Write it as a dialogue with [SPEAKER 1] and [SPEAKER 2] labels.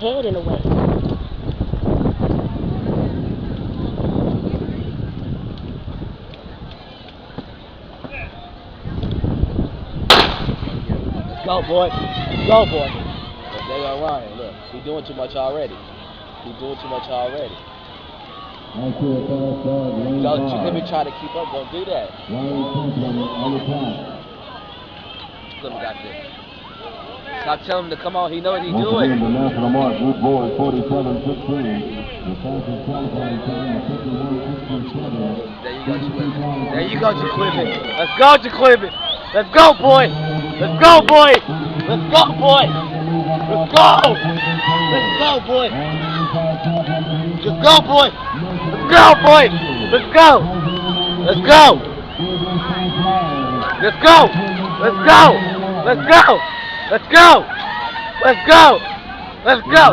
[SPEAKER 1] your head in a way.
[SPEAKER 2] Go, boy. Go, boy. But they are Ryan. Look, he's doing too much already. He's doing too much already. Don't you let me try to keep up. Don't do that. Let me got this. Stop telling him to come on. He knows what he's doing.
[SPEAKER 3] The national mark, group boys, 47-16.
[SPEAKER 2] There you go, Jaquivin. Let's go, Jaquivin. Let's go, boy. Let's go, boy. Let's go, boy. Let's go. Let's go, boy. Let's go, boy. Let's go, boy. Let's go. Let's go. Let's go. Let's go. Let's go. Let's go. Let's go. Let's go.